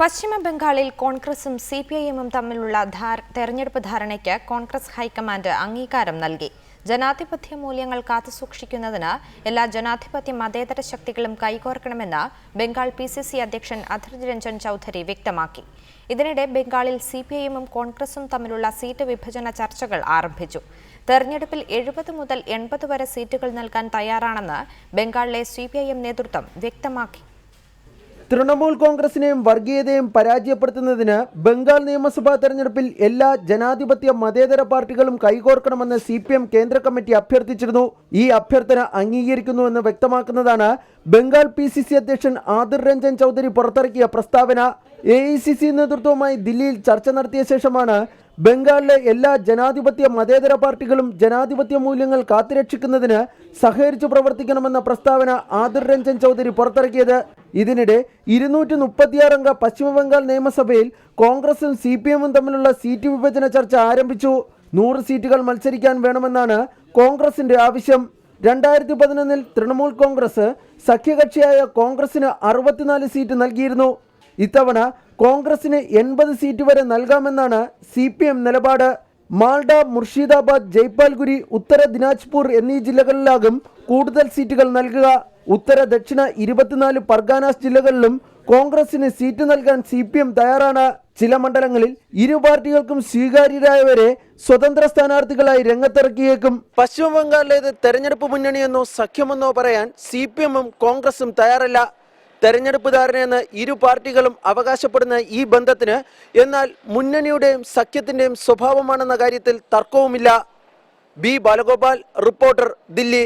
പശ്ചിമ ബംഗാളിൽ കോൺഗ്രസും സിപിഐഎമ്മും തമ്മിലുള്ള തെരഞ്ഞെടുപ്പ് ധാരണയ്ക്ക് കോൺഗ്രസ് ഹൈക്കമാൻഡ് അംഗീകാരം നൽകി. ജനാധിപത്യ മൂല്യങ്ങൾ കാത്തുസൂക്ഷിക്കുന്നതിന് എല്ലാ ജനാധിപത്യ മതേതര ശക്തികളും കൈകോർക്കണമെന്ന് ബംഗാൾ PCC അധ്യക്ഷൻ അധീർ രഞ്ജൻ ചൌധരി വ്യക്തമാക്കി. ഇതിനിടെ ബംഗാളിൽ സിപിഐഎമ്മും കോൺഗ്രസും തമ്മിലുള്ള സീറ്റ് വിഭജന ചർച്ചകൾ ആരംഭിച്ചു. തെരഞ്ഞെടുപ്പിൽ 70 മുതൽ 80 വരെ സീറ്റുകൾ നൽകാൻ തയ്യാറാണെന്ന് ബംഗാളിലെ സിപിഐഎം നേതൃത്വം വ്യക്തമാക്കി. തൃണമൂൽ കോൺഗ്രസിനെയും വർഗീയതയും പരാജയപ്പെടുത്തുന്നതിന് ബംഗാൾ നിയമസഭാ തെരഞ്ഞെടുപ്പിൽ എല്ലാ ജനാധിപത്യ മതേതര പാർട്ടികളും കൈകോർക്കണമെന്ന് CPM കേന്ദ്ര കമ്മിറ്റി അഭ്യർത്ഥിച്ചിരുന്നു. ഈ അഭ്യർത്ഥന അംഗീകരിക്കുന്നുവെന്ന് വ്യക്തമാക്കുന്നതാണ് ബംഗാൾ PCC അധ്യക്ഷൻ അധീർ രഞ്ജൻ ചൌധരി പുറത്തിറക്കിയ പ്രസ്താവന. AICC നേതൃത്വവുമായി ദില്ലിയിൽ ചർച്ച നടത്തിയ ശേഷമാണ് ബംഗാളിലെ എല്ലാ ജനാധിപത്യ മതേതര പാർട്ടികളും ജനാധിപത്യ മൂല്യങ്ങൾ കാത്തുരക്ഷിക്കുന്നതിന് സഹകരിച്ചു പ്രവർത്തിക്കണമെന്ന പ്രസ്താവന അധീർ രഞ്ജൻ ചൌധരി പുറത്തിറക്കിയത്. ഇതിനിടെ 236 അംഗ പശ്ചിമ ബംഗാൾ നിയമസഭയിൽ കോൺഗ്രസും CPM-ഉം തമ്മിലുള്ള സീറ്റ് വിഭജന ചർച്ച ആരംഭിച്ചു. 100 സീറ്റുകൾ മത്സരിക്കാൻ വേണമെന്നാണ് കോൺഗ്രസിന്റെ ആവശ്യം. 2011-ൽ തൃണമൂൽ കോൺഗ്രസ് സഖ്യകക്ഷിയായ കോൺഗ്രസിന് 64 സീറ്റ് നൽകിയിരുന്നു. ഇത്തവണ കോൺഗ്രസിന് 80 സീറ്റ് വരെ നൽകാമെന്നാണ് CPM നിലപാട്. മാൽഡ, മുർഷിദാബാദ്, ജയ്പാൽഗുരി, ഉത്തര ദിനാജ്പൂർ എന്നീ ജില്ലകളിലാകും കൂടുതൽ സീറ്റുകൾ നൽകുക. ഉത്തര ദക്ഷിണ 24 പർഗാനാസ് ജില്ലകളിലും കോൺഗ്രസിന് സീറ്റ് നൽകാൻ CPM തയ്യാറാണ്. ചില മണ്ഡലങ്ങളിൽ ഇരു പാർട്ടികൾക്കും സ്വീകാര്യരായവരെ സ്വതന്ത്ര സ്ഥാനാർത്ഥികളായി രംഗത്തിറക്കിയേക്കും. പശ്ചിമ ബംഗാളിലേത് തെരഞ്ഞെടുപ്പ് മുന്നണിയെന്നോ സഖ്യമെന്നോ പറയാൻ CPM-ഉം കോൺഗ്രസും തയ്യാറല്ല. തെരഞ്ഞെടുപ്പ് ധാരണയെന്ന് ഇരു പാർട്ടികളും അവകാശപ്പെടുന്ന ഈ ബന്ധത്തിന് എന്നാൽ മുന്നണിയുടെയും സഖ്യത്തിന്റെയും സ്വഭാവമാണെന്ന കാര്യത്തിൽ തർക്കവുമില്ല. B. ബാലഗോപാൽ, റിപ്പോർട്ടർ, ദില്ലി.